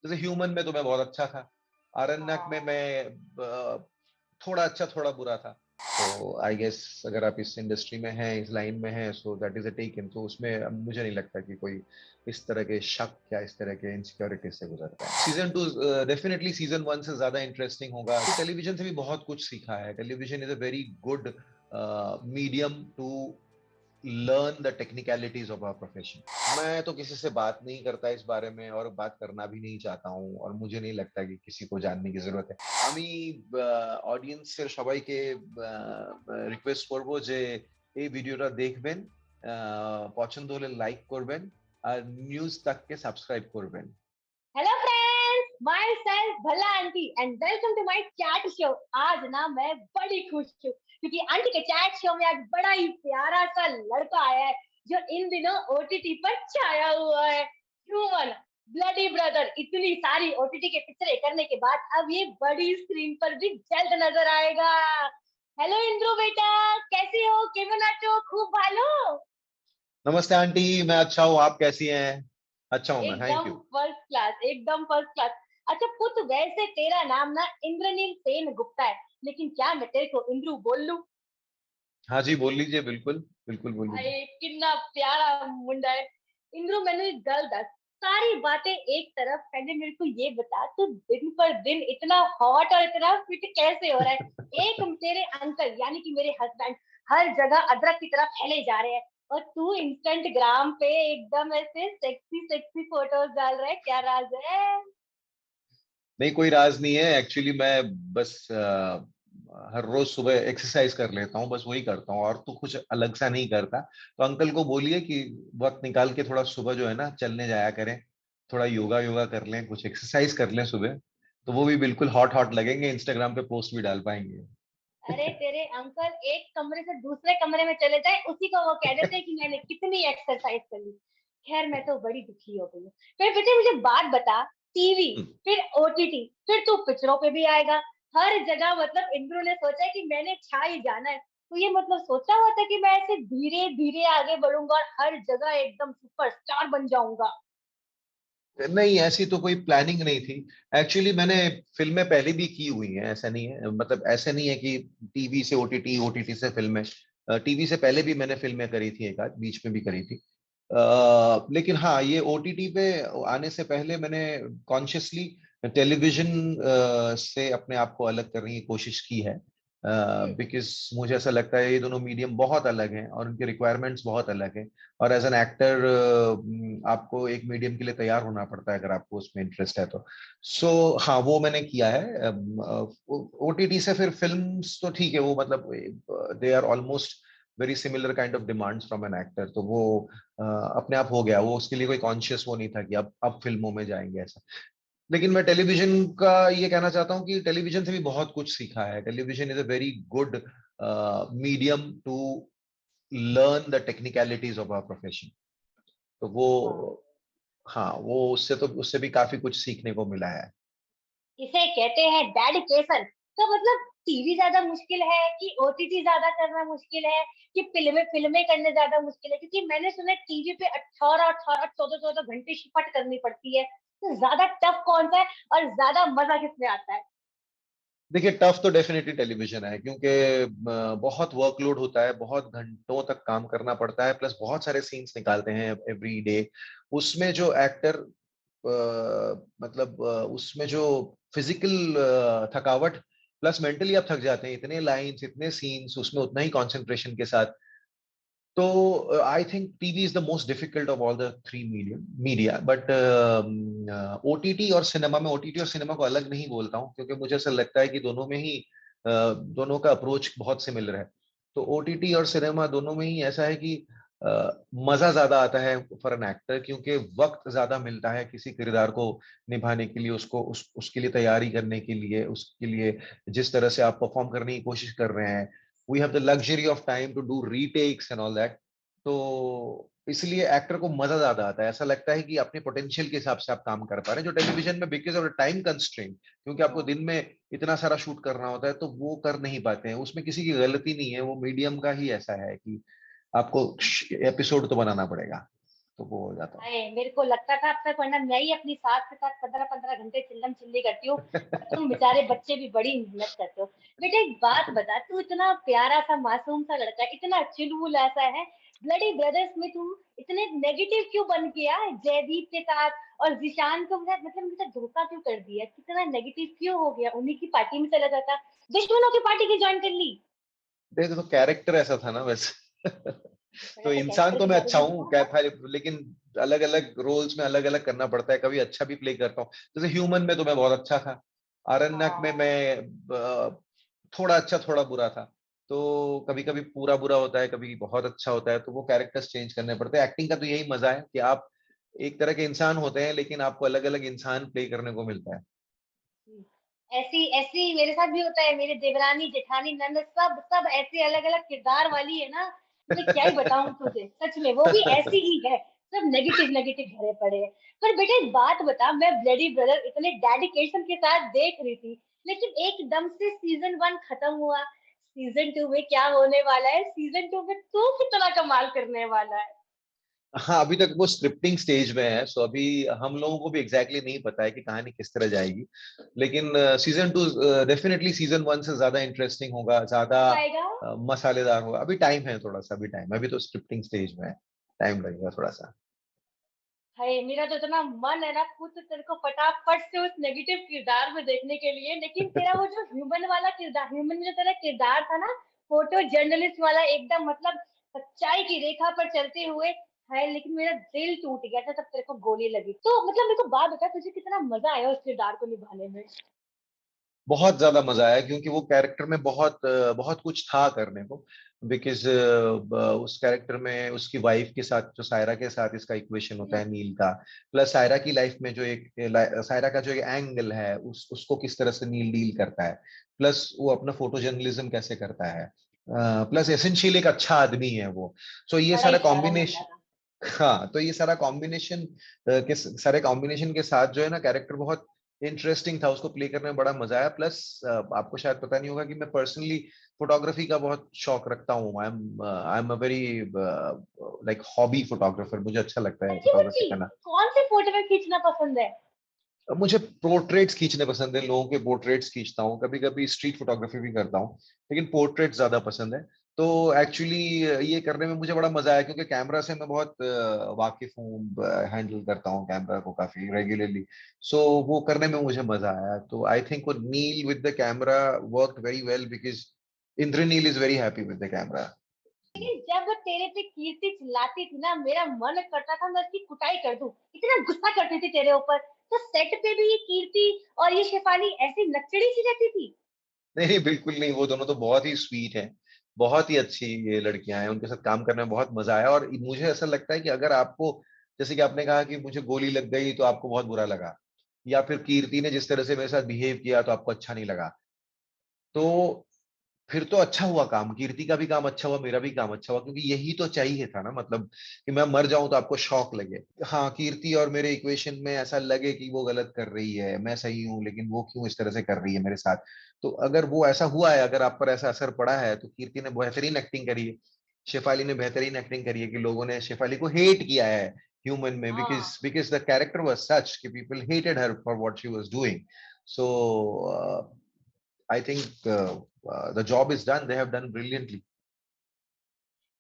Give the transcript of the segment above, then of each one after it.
जैसे ह्यूमन में तो मैं बहुत अच्छा था, आरण्यक में हाँ। मैं थोड़ा अच्छा थोड़ा बुरा था। तो आई गेस अगर आप इस इंडस्ट्री में हैं, इस लाइन में हैं, so that is a taken. तो उसमें अब मुझे नहीं लगता कि कोई इस तरह के शक या इस तरह के इनसिक्योरिटी से गुजरता है। सीजन 2 डेफिनेटली सीजन 1 से ज्यादा इंटरेस्टिंग होगा। टेलीविजन से भी बहुत कुछ सीखा है। Television is a very good medium to learn the technicalities of our profession. मैं तो किसी से बात नहीं करता इस बारे में और बात करना भी नहीं चाहता हूँ, और मुझे नहीं लगता कि किसी को जानने की जरूरत है। আমি অডিয়েন্সের সবাইকে রিকোয়েস্ট করব যে এই ভিডিওটা দেখবেন, পছন্দ হলে লাইক করবেন, আর নিউজ তাককে সাবস্ক্রাইব করবেন। Hello friends, myself Bhala aunty and welcome to my chat show. आज ना मैं बड़ी खुश हूँ क्योंकि आंटी के चैट शो में आज बड़ा ही प्यारा सा लड़का आया है जो इन दिनों ओटीटी पर छाया हुआ है। Human bloody brother. इतनी सारी ओटीटी के पिक्चरें करने के बाद अब ये बड़ी स्क्रीन पर भी जल्द नजर आएगा। हेलो इंद्रू बेटा, कैसी हो? केमन आचो? खूब भालो। नमस्ते आंटी, मैं अच्छा हूँ, आप कैसी हैं? अच्छा हूँ मैं, थैंक एकदम यू। फर्स्ट क्लास, एकदम फर्स्ट क्लास। अच्छा पुत, वैसे तेरा नाम ना इंद्रनील सेन गुप्ता है, लेकिन क्या मैं तेरे को इंद्रू बोल लूं? हाँ जी, बोल लीजिए, बिल्कुल बिल्कुल बोल लीजिए। अरे कितना प्यारा मुंडा है। इंद्रू, मैंने एक गल दस, सारी बातें एक तरफ, पहले मेरे को ये बता, तू दिन पर दिन इतना हॉट और इतना फिट कैसे हो रहा है? एक तेरे अंकल यानी कि मेरे हस्बैंड हर जगह अदरक की तरह फैले जा रहे हैं, और तू इंस्टाग्राम पे एकदम ऐसे सेक्सी सेक्सी फोटोज डाल रहा है, क्या राज है? नहीं, कोई राज नहीं है। एक्चुअली मैं बस हर रोज सुबह एक्सरसाइज कर लेता हूँ, बस वही करता हूँ, और तो कुछ अलग सा नहीं करता। तो अंकल को बोलिए कि वक्त निकाल के थोड़ा सुबह जो है ना चलने जाया करें, थोड़ा योगा योगा कर लें, कुछ एक्सरसाइज कर लें सुबह। तो वो भी बिल्कुल हॉट हॉट लगेंगे, इंस्टाग्राम पे पोस्ट भी डाल पाएंगे। अरे तेरे अंकल एक कमरे से दूसरे कमरे में चले जाए, उसी को वो कह देते हैं कि मैंने कितनी एक्सरसाइज कर ली। खैर, मैं तो बड़ी दुखी हो गई हूँ। फिर बेटे मुझे बात बता, टीवी, फिर ओटीटी, फिर तू पिक्चरों पे भी आएगा, हर जगह मतलब इंद्रू ने सोचा है कि मैंने छा ही जाना है। तो ये मतलब सोचा हुआ था कि मैं ऐसे धीरे धीरे आगे बढ़ूंगा और हर जगह एकदम सुपरस्टार बन जाऊंगा? नहीं, ऐसी तो कोई प्लानिंग नहीं थी। एक्चुअली मैंने फिल्में पहले भी की हुई हैं, ऐसा नहीं है, मतलब ऐसे नहीं है कि टीवी से ओटीटी, ओटीटी से फिल्में। टीवी से पहले भी मैंने फिल्में करी थी, एक आध बीच में भी करी थी। लेकिन हाँ, ये ओटीटी पे आने से पहले मैंने कॉन्शियसली टेलीविजन से अपने आप को अलग करने की कोशिश की है। हम्म। बिकॉज मुझे ऐसा लगता है ये दोनों मीडियम बहुत अलग हैं और उनके रिक्वायरमेंट्स बहुत अलग हैं। और एज एन एक्टर आपको एक मीडियम के लिए तैयार होना पड़ता है, अगर आपको उसमें इंटरेस्ट है तो। सो हाँ, वो मैंने किया है। ओटीटी से फिर फिल्म्स तो ठीक है, वो मतलब they are almost very similar kind of demands from an actor. तो वो अपने आप हो गया, वो उसके लिए कोई कॉन्शियस वो नहीं था कि अब फिल्मों में जाएंगे, ऐसा। लेकिन मैं टेलीविजन का ये कहना चाहता हूँ कि टेलीविजन से भी बहुत कुछ सीखा है। Television is a very good medium to learn the technicalities of our profession. तो वो, वाह, हाँ, वो उससे भी काफी कुछ सीखने को मिला है। इसे कहते हैं डेडिकेशन। तो मतलब टीवी ज्यादा मुश्किल है कि ओटीटी ज्यादा करना मुश्किल है कि फिल्में फिल्में करने ज्यादा मुश्किल है? क्योंकि मैंने सुना है टीवी पे 18 18 14 14 घंटे शिपट करनी पड़ती है। तो ज्यादा टफ कौन सा है और ज्यादा मजा किसमें आता है? देखिए, टफ तो डेफिनेटली टेलीविजन है, क्योंकि बहुत वर्कलोड होता है, बहुत घंटों तक काम करना पड़ता है, प्लस बहुत सारे सीन्स निकालते हैं एवरी डे। उसमें जो एक्टर, मतलब उसमें जो फिजिकल थकावट, प्लस मेंटली आप थक जाते हैं, इतने लाइंस, इतने सीन्स, उसमें उतना ही कंसंट्रेशन के साथ। तो I think TV is the most difficult of all the three medium media. But OTT और सिनेमा में, ओटीटी और सिनेमा को अलग नहीं बोलता हूँ, क्योंकि मुझे ऐसा लगता है कि दोनों में ही दोनों का अप्रोच बहुत सिमिलर है। तो ओटीटी और सिनेमा दोनों में ही ऐसा है कि मजा ज्यादा आता है फॉर एन एक्टर, क्योंकि वक्त ज्यादा मिलता है किसी किरदार को निभाने के लिए, उसको उसके लिए तैयारी करने के लिए, उसके लिए जिस तरह से आप परफॉर्म करने की कोशिश कर रहे हैं। We have the luxury of time to do retakes and all that. तो इसलिए एक्टर को मजा ज्यादा आता है, ऐसा लगता है कि अपने पोटेंशियल के हिसाब से आप काम कर पा रहे हैं। जो टेलीविजन में बिकॉज ऑफ टाइम कंस्ट्रेंट, क्योंकि आपको दिन में इतना सारा शूट करना होता है, तो वो कर नहीं पाते हैं। उसमें किसी की गलती नहीं है, वो मीडियम का ही ऐसा है कि आपको एपिसोड तो बनाना पड़ेगा। तो वो हो जाता हाय, मेरे को लगता था अब तक, वरना मैं ही अपनी सास के साथ 15-15 घंटे चिल्लम चिल्ली करती हूँ, और तुम बेचारे बच्चे भी बड़ी मेहनत करते हो। बेटा एक बात बता, तू इतना प्यारा सा मासूम सा लड़का है, इतना चुलबुल ऐसा है, ब्लडी ब्रदर्स में तू इतने नेगेटिव क्यों बन गया जयदीप के साथ, और जिशान को मतलब उनके साथ धोखा क्यों कर दिया, कितना नेगेटिव क्यों हो गया, उन्हीं की पार्टी में चला जाता, दुश्मनों की पार्टी की ज्वाइन कर ली। है। तो कैरेक्टर ऐसा था ना वैसे। थोड़ा तो सा इंसान कैरेक्टर तो के मैं बारे अच्छा में हूँ बता क्या हाँ। था, लेकिन अलग अलग रोल्स में अलग अलग करना पड़ता है, कभी अच्छा भी प्ले करता हूँ। जैसे ह्यूमन में तो मैं बहुत अच्छा था, आरण्यक में हाँ, मैं थोड़ा अच्छा थोड़ा बुरा था। तो कभी कभी पूरा बुरा होता है, कभी बहुत अच्छा होता है, तो वो कैरेक्टर्स चेंज करने पड़ते हैं। एक्टिंग का तो यही मजा है कि आप एक तरह के इंसान होते हैं, लेकिन आपको अलग अलग इंसान प्ले करने को मिलता है। ऐसी ऐसी मेरे साथ भी होता है, मेरे देवरानी जेठानी ननद सब सब ऐसे अलग अलग किरदार वाली है ना, मैं क्या ही बताऊं तुझे, सच में वो भी ऐसी ही है, सब नेगेटिव नेगेटिव भरे पड़े हैं। पर बेटा एक बात बता, मैं ब्लडी ब्रदर इतने डेडिकेशन के साथ देख रही थी, लेकिन एकदम से सीजन 1 खत्म हुआ, सीजन 2 में क्या होने वाला है, सीजन 2 में तू कितना कमाल करने वाला है। हाँ, अभी तक वो स्क्रिप्टिंग स्टेज में है, सो अभी हम लोगों को भी एग्जैक्टली नहीं पता है कि कहानी किस तरह जाएगी। लेकिन सीजन 2 डेफिनेटली सीजन 1 से ज्यादा इंटरेस्टिंग होगा, ज्यादा कब आएगा? मसालेदार होगा। अभी टाइम है, थोड़ा सा अभी टाइम है, अभी तो स्क्रिप्टिंग स्टेज में है, टाइम लगेगा थोड़ा सा। हाय, मेरा तो इतना मन है ना खुद से तेरे को फटाफट से उस नेगेटिव किरदार में देखने के लिए, लेकिन तेरा वो जो ह्यूमन वाला किरदार, ह्यूमन में जो तेरा किरदार था ना, फोटो जर्नलिस्ट वाला, एकदम मतलब सच्चाई की रेखा पर चलते हुए, है, लेकिन मेरा दिल टूट गया था तब तेरे को गोली लगी। तो मतलब मेरे को बात बता, तुझे कितना मजा आया उस किरदार को निभाने में? बहुत ज्यादा मजा आया, क्योंकि वो कैरेक्टर में बहुत कुछ था करने को। बिकॉज उस कैरेक्टर में उसकी वाइफ के साथ, जो सायरा के साथ इसका इक्वेशन होता है नील का, प्लस सायरा की लाइफ में जो एक सायरा का जो एक एंगल है, उसको किस तरह से नील डील करता है, प्लस वो अपना फोटो जर्नलिज्म कैसे करता है, प्लस एसेंशियल एक अच्छा आदमी है वो। सो ये बड़ा सारा ही प्यारा लड़का कॉम्बिनेशन, था। हाँ, तो ये सारा कॉम्बिनेशन के सारे कॉम्बिनेशन के साथ जो है ना, कैरेक्टर बहुत इंटरेस्टिंग था, उसको प्ले करने में बड़ा मजा आया। प्लस आपको शायद पता नहीं होगा कि मैं पर्सनली फोटोग्राफी का बहुत शौक रखता हूँ। I am a very like hobby photographer, मुझे अच्छा लगता है सच्ची फोटोग्राफी मुच्ची? करना। कौन से फोटो में खींचना पसंद है? अब मुझे पोर्ट्रेट्स खींचने पसंद है, लोगों के पोर्ट्रेट्स खींचता हूँ, कभी कभी स्ट्रीट फोटोग्राफी भी करता हूँ, लेकिन पोर्ट्रेट्स ज्यादा पसंद है। तो एक्चुअली ये करने में मुझे बड़ा मजा आया, क्योंकि कैमरा से मैं बहुत वाकिफ हूँ, हैंडल करता हूँ कैमरा को काफी रेगुलरली। सो वो करने में मुझे मजा आया। तो आई थिंक वो Neel with the camera work very well, because Indraneel is very happy with the camera. लेकिन जब वो तेरे पे कीर्ति चिल्लाती थी ना, मेरा मन करता था मैं उसकी कुटाई कर दूं, इतना गुस्सा करती थी तेरे ऊपर। तो सेट पे भी ये कीर्ति और ये शेफाली ऐसी नक्चड़ी सी रहती थी? नहीं नहीं, बिल्कुल नहीं, वो दोनों तो बहुत ही स्वीट हैं, बहुत ही अच्छी ये लड़कियां हैं, उनके साथ काम करने में बहुत मजा आया। और मुझे ऐसा लगता है कि अगर आपको, जैसे कि आपने कहा कि मुझे गोली लग गई तो आपको बहुत बुरा लगा, या फिर कीर्ति ने जिस तरह से मेरे साथ बिहेव किया तो आपको अच्छा नहीं लगा, तो फिर तो अच्छा हुआ काम, कीर्ति का भी काम अच्छा हुआ, मेरा भी काम अच्छा हुआ, क्योंकि यही तो चाहिए था ना, मतलब कि मैं मर जाऊं तो आपको शौक लगे। हाँ, कीर्ति और मेरे इक्वेशन में ऐसा लगे कि वो गलत कर रही है, मैं सही हूं, लेकिन वो क्यों इस तरह से कर रही है मेरे साथ। तो अगर वो ऐसा हुआ है, अगर आप पर ऐसा असर पड़ा है, तो कीर्ति ने बेहतरीन एक्टिंग करी है, शेफाली ने बेहतरीन एक्टिंग करी है, कि लोगों ने शेफाली को हेट किया है ह्यूमन में, हाँ। Because because the character was such कि people hated her for what she was doing. So I think the job is done. They have done brilliantly.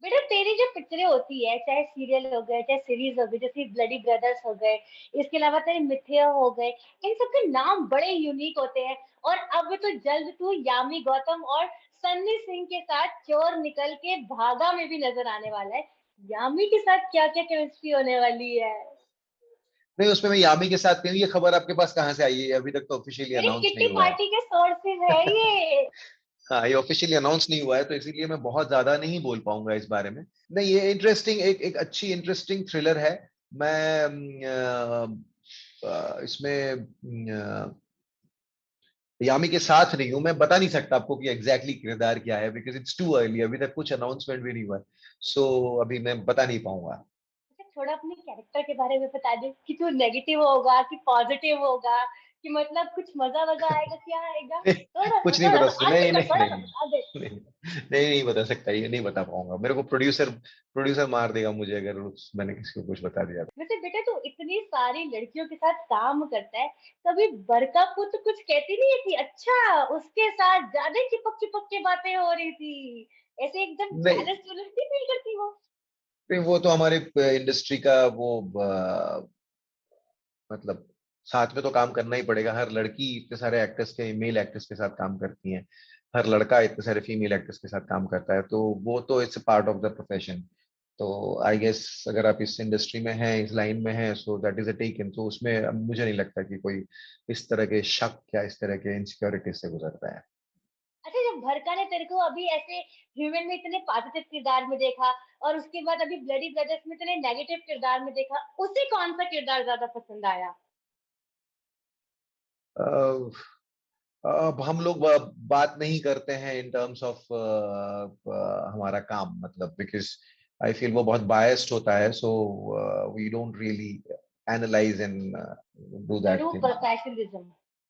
बेटा तेरी जो पिक्चरें होती है, चाहे सीरियल हो गए चाहे सीरीज हो गई, जैसे ब्लडी ब्रदर्स हो गए, इसके अलावा तेरे मिथ्या हो गए, इन सब के नाम बड़े यूनिक होते हैं। और अब तो जल्द तू यामी गौतम और सन्नी सिंह के साथ चोर निकल के भागा में भी नजर आने वाला है। यामी के साथ क्या क्या केमिस्ट्री होने वाली है? नहीं, उसमें मैं यामी के साथ नहीं हूँ। ये खबर आपके पास कहाँ से आई है? अभी तक तो ऑफिशियली मेरी अनाउंस किट्टी नहीं हुआ है। पार्टी के सोर्सेज है ये। हाँ, ये ऑफिशियली अनाउंस नहीं हुआ है, तो इसीलिए मैं बहुत ज्यादा नहीं बोल पाऊंगा इस बारे में। नहीं, ये इंटरेस्टिंग, एक अच्छी इंटरेस्टिंग थ्रिलर है। मैं इसमें यामी के साथ नहीं हूँ, मैं बता नहीं सकता आपको कि एग्जैक्टली किरदार क्या है, बिकॉज इट्स टू अर्ली, अभी तक कुछ अनाउंसमेंट भी नहीं हुआ है। सो अभी मैं बता नहीं पाऊंगा। अच्छा, थोड़ा अपने कैरेक्टर के बारे में बता दे कि तू नेगेटिव होगा कि पॉजिटिव होगा, कि मतलब कुछ मजा आएगा, क्या आएगा? नहीं, कुछ नहीं थोड़ा बता सा सकते, नहीं आंटी का नहीं थोड़ा सा नहीं बता दे। नहीं नहीं नहीं बता सकता, ये नहीं बता पाऊंगा, मेरे को प्रोड्यूसर प्रोड्यूसर मार देगा मुझे अगर मैंने किसी को कुछ बता दिया वैसे बेटा तू इतनी सारी लड़कियों के साथ काम करता है, कभी बरका पुत कुछ कहती नहीं है कि अच्छा उसके साथ ज्यादा चिपक चिपक के बातें हो रही थी, ऐसे एकदम तो। नहीं जेलस जेलस नहीं फील करती वो? नहीं, वो तो हमारे इंडस्ट्री का वो मतलब साथ में तो काम करना ही पड़ेगा, हर लड़की इतने सारे एक्टर्स के मेल एक्टर्स के साथ काम करती है, हर लड़का इतने सारे फीमेल एक्टर्स के साथ काम करता है, तो वो तो it's part of the profession. तो आई गेस अगर आप इस इंडस्ट्री में हैं, इस लाइन में हैं, so that is a taken, तो उसमें अब मुझे नहीं लगता कि कोई इस तरह के शक या इस तरह के इनसिक्योरिटी से गुजरता है। अच्छा, जब भरका ने तेरे को अभी ऐसे ह्यूमन में इतने पॉजिटिव किरदार में देखा, और उसके बाद अभी ब्लडी ब्रदर्स में इतने नेगेटिव किरदार में देखा, उसे कौन सा किरदार ज्यादा पसंद आया? अ, अब हम लोग बात नहीं करते हैं इन टर्म्स ऑफ हमारा काम, मतलब बिकॉज आई फील वो बहुत बायस्ड होता है, so we don't really analyse and do that true thing. Professionalism,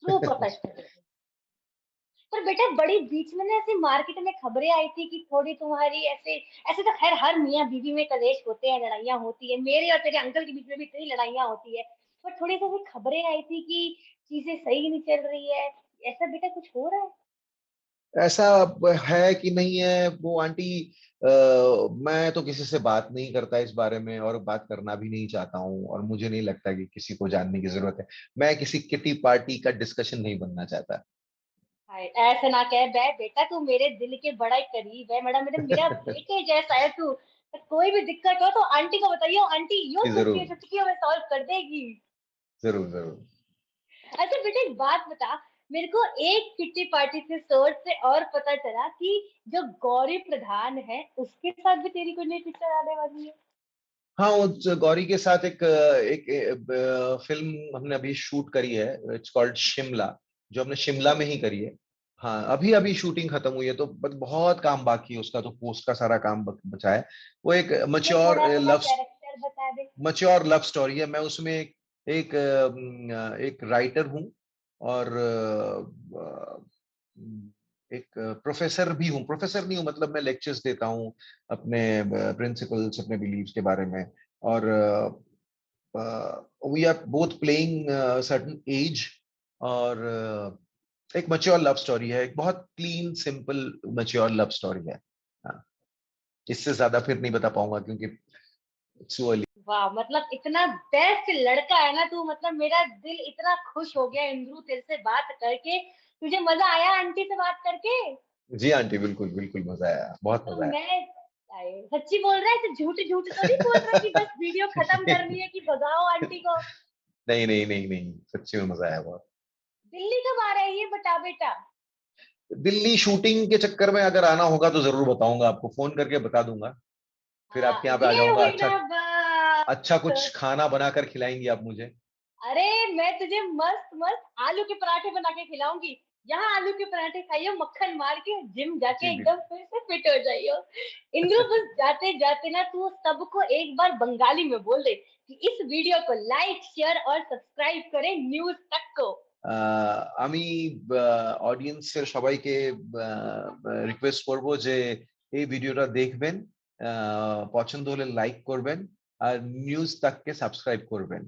true professionalism. पर बेटा बड़ी बीच में ना ऐसे मार्केट में खबरें आई थी कि थोड़ी तुम्हारी ऐसे, ऐसे तो खैर हर मियाँ बीवी में कलेश होते हैं, लड़ाइयाँ होती है, मेरे और तेरे अंकल के बीच में भी इतनी लड़ाइयाँ होती है, पर थोड़ी सी ऐसी खबरें आई थी कि चीजें सही नहीं चल रही है, ऐसा बेटा कुछ हो रहा है? ऐसा है कि नहीं है वो आंटी, मैं तो किसी से बात नहीं करता इस बारे में और बात करना भी नहीं चाहता हूँ, और मुझे नहीं लगता कि किसी को जानने की जरूरत है, मैं किसी किटी पार्टी का डिस्कशन नहीं बनना चाहता। हाय, ऐसा ना कह बे बेटा, तू मेरे दिल के बड़ा ही करीब है, मैडम मेरा मेरा बेटे जैसा है तू। तो कोई भी दिक्कत हो तो आंटी को बताइए, आंटी यूं जरूर चुटकियों में सॉल्व कर देगी। जरूर जरूर। अच्छा बेटा एक बात बता, मेरे को एक किट्टी पार्टी के सोच से और पता चला कि जो गौरी प्रधान है उसके साथ भी तेरी कोई नई पिक्चर आने वाली है। हाँ, वो गौरी के साथ एक फिल्म हमने अभी शूट करी है, इट्स कॉल्ड शिमला, जो हमने शिमला में ही करी है। हाँ, अभी अभी शूटिंग खत्म हुई है, तो बहुत काम बाकी है उसका, तो पोस्ट का सारा काम बचा है। वो एक मुझे थोड़ा सा कैरेक्टर बता दे। मच्योर लव स्टोरी है, मैं उसमें एक एक राइटर हूँ, और एक प्रोफेसर भी हूँ, प्रोफेसर नहीं हूँ मतलब मैं लेक्चर्स देता हूँ अपने प्रिंसिपल्स, अपने बिलीव्स के बारे में, और we are both playing certain age, और एक मच्योर लव स्टोरी है, एक बहुत clean simple mature love story है। हाँ, इससे ज्यादा फिर नहीं बता पाऊंगा क्योंकि इट्स टू अर्ली। वाह, मतलब इतना बेस्ट लड़का है ना तू, मतलब मेरा दिल इतना खुश हो गया इंद्रू तेरे से बात करके। तुझे मजा आया आंटी से बात करके? जी आंटी, बिल्कुल बिल्कुल मजा आया, बहुत तो मजा आया। मैं, सच्ची बोल रहा है, तो झूठ झूठ तो नहीं बोल रहा कि बस वीडियो खत्म करनी है कि भगाओ आंटी को? नहीं नहीं नहीं नहीं, सच्ची में मजा आया बहुत। दिल्ली कब आ रहा है ये बता बेटा। दिल्ली शूटिंग के चक्कर में अगर आना होगा तो जरूर बताऊंगा, आपको फोन करके बता दूंगा, फिर हाँ, आपके यहाँ पे आ ये जाऊंगा, हुई अच्छा ना बात। अच्छा कुछ खाना बनाकर खिलाएंगी आप मुझे। अरे मैं तुझे मस्त मस्त आलू के पराठे बना के खिलाऊंगी। यहाँ आलू के पराठे खाइयो मक्खन मार के, जिम जी जाके एकदम बिल्कुल। फिर से फिट हो जाइयो। इंद्र बस जाते जाते ना तू सबको एक बार बंगाली में बोल दे कि इस वीडियो को लाइक शेयर और सब्सक्राइब करें न्यूज तक को। আমি অডিয়েন্সের সবাইকে রিকোয়েস্ট করব যে এই ভিডিওটা দেখবেন, পছন্দ হলে লাইক করবেন, আর নিউজ তাককে সাবস্ক্রাইব করবেন।